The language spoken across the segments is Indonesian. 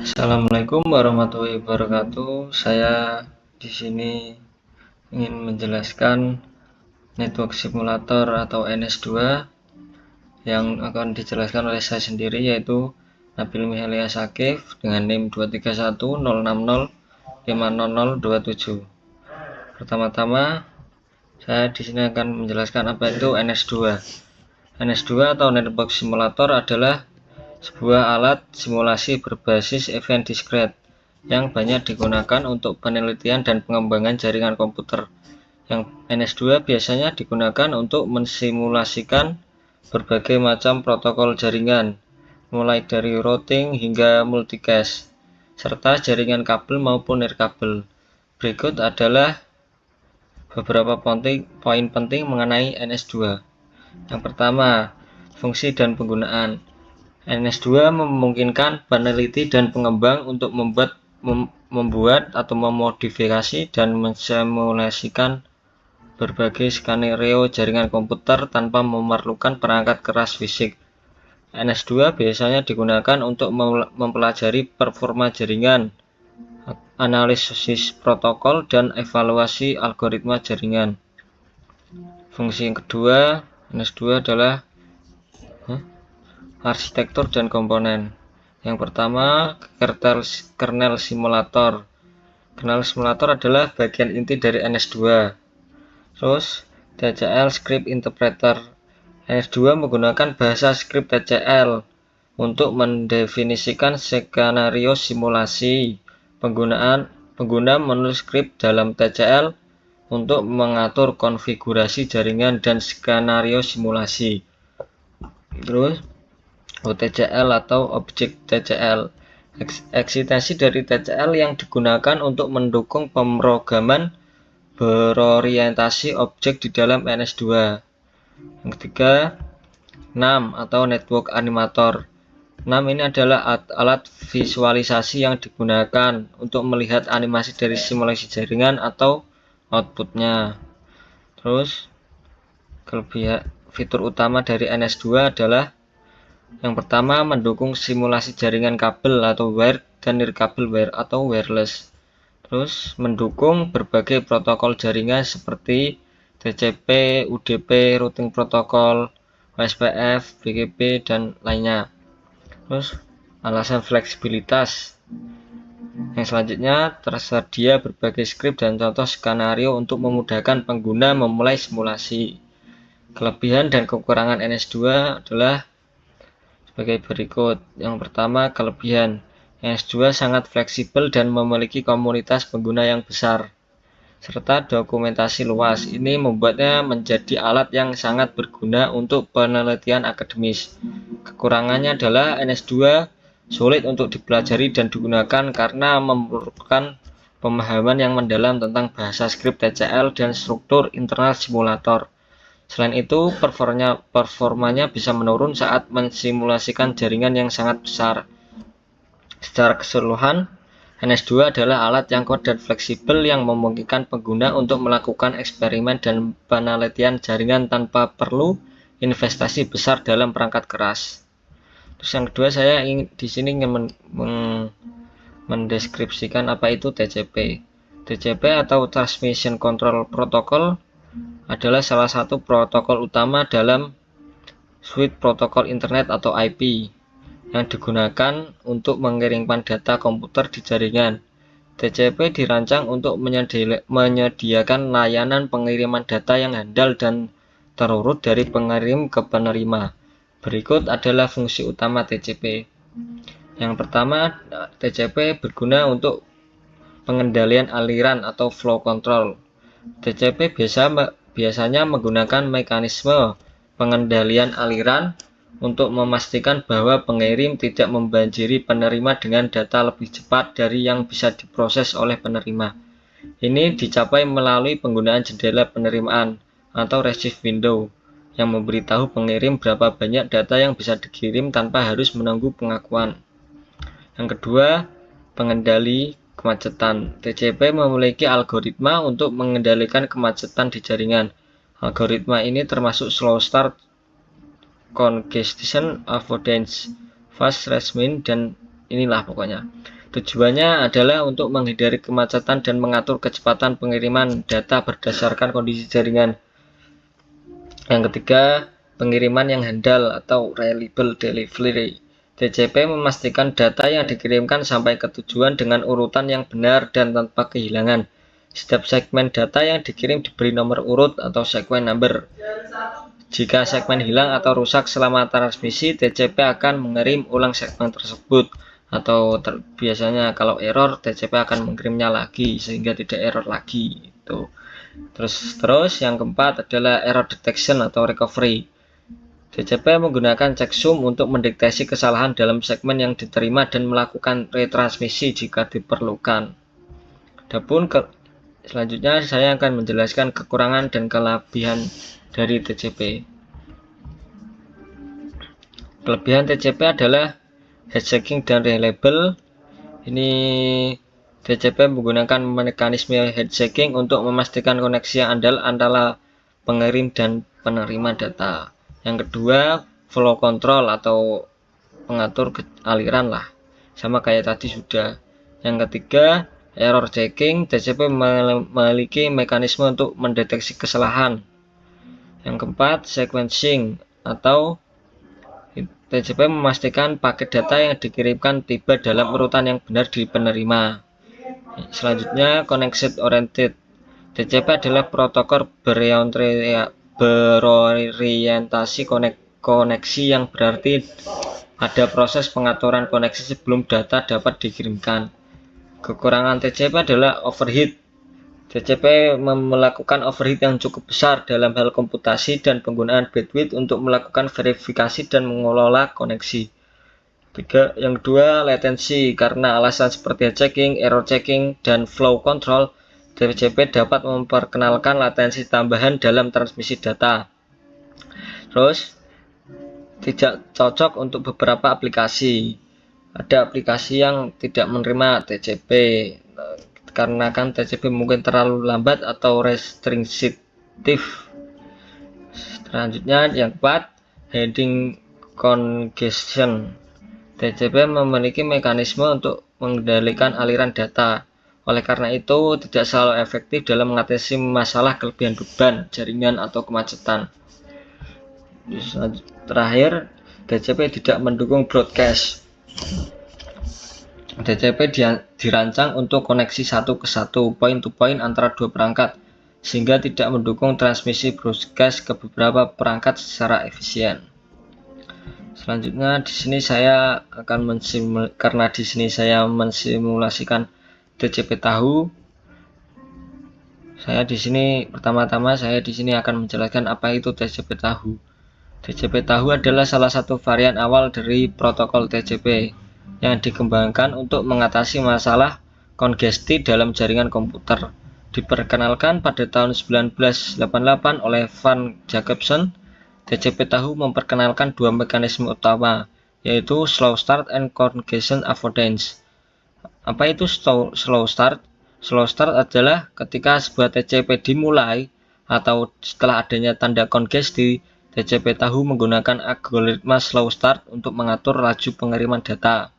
Assalamualaikum warahmatullahi wabarakatuh. Saya di sini ingin menjelaskan network simulator atau NS2 yang akan dijelaskan oleh saya sendiri, yaitu Nabil Mihalia Sakif dengan NIM 23106050027. Pertama-tama saya di sini akan menjelaskan apa itu NS2. NS2 atau network simulator adalah sebuah alat simulasi berbasis event discrete yang banyak digunakan untuk penelitian dan pengembangan jaringan komputer. Yang NS2 biasanya digunakan untuk mensimulasikan berbagai macam protokol jaringan, mulai dari routing hingga multicast, serta jaringan kabel maupun nirkabel. Berikut adalah beberapa poin penting mengenai NS2. Yang pertama, fungsi dan penggunaan. NS2 memungkinkan peneliti dan pengembang untuk membuat atau memodifikasi dan mensimulasikan berbagai skenario jaringan komputer tanpa memerlukan perangkat keras fisik. NS2 biasanya digunakan untuk mempelajari performa jaringan, analisis protokol, dan evaluasi algoritma jaringan. Fungsi yang kedua, NS2 adalah arsitektur dan komponen. Yang pertama, kernel simulator. Kernel simulator adalah bagian inti dari NS2. Terus, TCL Script Interpreter. NS2 menggunakan bahasa script TCL untuk mendefinisikan skenario simulasi. Pengguna menulis script dalam TCL untuk mengatur konfigurasi jaringan dan skenario simulasi. Terus, OTCL atau Object TCL, ekstensi dari TCL yang digunakan untuk mendukung pemrograman berorientasi objek di dalam NS2. Yang ketiga, NAM atau Network Animator. NAM ini adalah alat visualisasi yang digunakan untuk melihat animasi dari simulasi jaringan atau outputnya. Terus, kelebihan fitur utama dari NS2 adalah yang pertama, mendukung simulasi jaringan kabel atau wire dan nirkabel wire atau wireless. Terus, mendukung berbagai protokol jaringan seperti TCP, UDP, routing protokol, OSPF, BGP, dan lainnya. Terus, alasan fleksibilitas. Yang selanjutnya, tersedia berbagai script dan contoh skenario untuk memudahkan pengguna memulai simulasi. Kelebihan dan kekurangan NS2 adalah sebagai berikut. Yang pertama, kelebihan. NS2 sangat fleksibel dan memiliki komunitas pengguna yang besar, serta dokumentasi luas. Ini membuatnya menjadi alat yang sangat berguna untuk penelitian akademis. Kekurangannya adalah NS2 sulit untuk dipelajari dan digunakan karena memerlukan pemahaman yang mendalam tentang bahasa script TCL dan struktur internal simulator. Selain itu, performanya bisa menurun saat mensimulasikan jaringan yang sangat besar. Secara keseluruhan, NS2 adalah alat yang kuat dan fleksibel yang memungkinkan pengguna untuk melakukan eksperimen dan penelitian jaringan tanpa perlu investasi besar dalam perangkat keras. Terus yang kedua, saya di sini ingin mendeskripsikan apa itu TCP. TCP atau Transmission Control Protocol adalah salah satu protokol utama dalam suite protokol internet atau IP yang digunakan untuk mengirimkan data komputer di jaringan. TCP dirancang untuk menyediakan layanan pengiriman data yang handal dan terurut dari pengirim ke penerima. Berikut adalah fungsi utama TCP. Yang pertama, TCP berguna untuk pengendalian aliran atau flow control. TCP biasanya menggunakan mekanisme pengendalian aliran untuk memastikan bahwa pengirim tidak membanjiri penerima dengan data lebih cepat dari yang bisa diproses oleh penerima. Ini dicapai melalui penggunaan jendela penerimaan atau receive window yang memberitahu pengirim berapa banyak data yang bisa dikirim tanpa harus menunggu pengakuan. Yang kedua, pengendali kemacetan. TCP memiliki algoritma untuk mengendalikan kemacetan di jaringan. Algoritma ini termasuk slow start, congestion avoidance, fast resmin, dan inilah pokoknya. Tujuannya adalah untuk menghindari kemacetan dan mengatur kecepatan pengiriman data berdasarkan kondisi jaringan. Yang ketiga, pengiriman yang handal atau reliable delivery. TCP memastikan data yang dikirimkan sampai ke tujuan dengan urutan yang benar dan tanpa kehilangan. Setiap segmen data yang dikirim diberi nomor urut atau segmen number. Jika segmen hilang atau rusak selama transmisi, TCP akan mengirim ulang segmen tersebut. Atau biasanya kalau error, TCP akan mengirimnya lagi sehingga tidak error lagi. Terus yang keempat adalah error detection atau recovery. TCP menggunakan checksum untuk mendeteksi kesalahan dalam segmen yang diterima dan melakukan retransmisi jika diperlukan. Adapun selanjutnya saya akan menjelaskan kekurangan dan kelebihan dari TCP. Kelebihan TCP adalah head-shaking dan reliable. Ini TCP menggunakan mekanisme head-shaking untuk memastikan koneksi yang andal antara pengirim dan penerima data. Yang kedua, flow control atau pengatur aliran lah, sama kayak tadi sudah. Yang ketiga, error checking. TCP memiliki mekanisme untuk mendeteksi kesalahan. Yang keempat, sequencing atau TCP memastikan paket data yang dikirimkan tiba dalam urutan yang benar di penerima. Selanjutnya, connection oriented. TCP adalah protokol berorientasi koneksi yang berarti ada proses pengaturan koneksi sebelum data dapat dikirimkan. Kekurangan TCP adalah overheat. TCP melakukan overheat yang cukup besar dalam hal komputasi dan penggunaan bandwidth untuk melakukan verifikasi dan mengelola koneksi. Yang kedua, latensi. Karena alasan seperti checking, error checking, dan flow control, TCP dapat memperkenalkan latensi tambahan dalam transmisi data. Terus, tidak cocok untuk beberapa aplikasi. Ada aplikasi yang tidak menerima TCP. Karena kan TCP mungkin terlalu lambat atau restriktif. Selanjutnya yang keempat, handling congestion. TCP memiliki mekanisme untuk mengendalikan aliran data. Oleh karena itu, tidak selalu efektif dalam mengatasi masalah kelebihan beban jaringan atau kemacetan. Terakhir, TCP tidak mendukung broadcast. TCP dirancang untuk koneksi satu ke satu, point to point antara dua perangkat, sehingga tidak mendukung transmisi broadcast ke beberapa perangkat secara efisien. Selanjutnya di sini saya akan mensimulasikan TCP tahu. Saya di sini pertama-tama akan menjelaskan apa itu TCP tahu. TCP tahu adalah salah satu varian awal dari protokol TCP yang dikembangkan untuk mengatasi masalah kongesti dalam jaringan komputer. Diperkenalkan pada tahun 1988 oleh Van Jacobson, TCP tahu memperkenalkan dua mekanisme utama, yaitu slow start and congestion avoidance. Apa itu slow start? Slow start adalah ketika sebuah TCP dimulai atau setelah adanya tanda kongesti. TCP tahu menggunakan algoritma slow start untuk mengatur laju pengiriman data.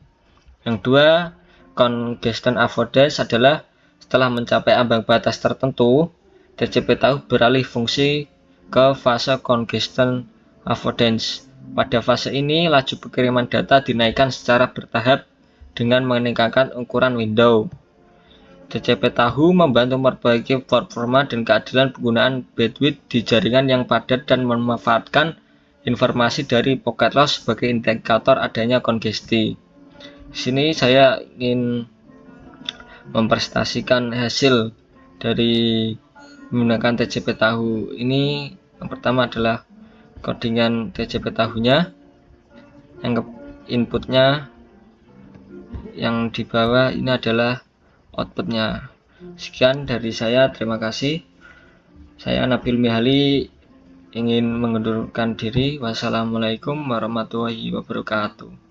Yang dua, congestion avoidance adalah setelah mencapai ambang batas tertentu, TCP tahu beralih fungsi ke fase congestion avoidance. Pada fase ini, laju pengiriman data dinaikkan secara bertahap dengan meningkatkan ukuran window. TCP tahu membantu memperbaiki performa dan keadilan penggunaan bandwidth di jaringan yang padat dan memanfaatkan informasi dari packet loss sebagai indikator adanya kongesti. Di sini saya ingin mempresentasikan hasil dari menggunakan TCP tahu. Ini yang pertama adalah codingan TCP tahunya, yang inputnya, yang di bawah ini adalah outputnya. Sekian dari saya, terima kasih. Saya Nabil Mihali ingin mengundurkan diri. Wassalamualaikum warahmatullahi wabarakatuh.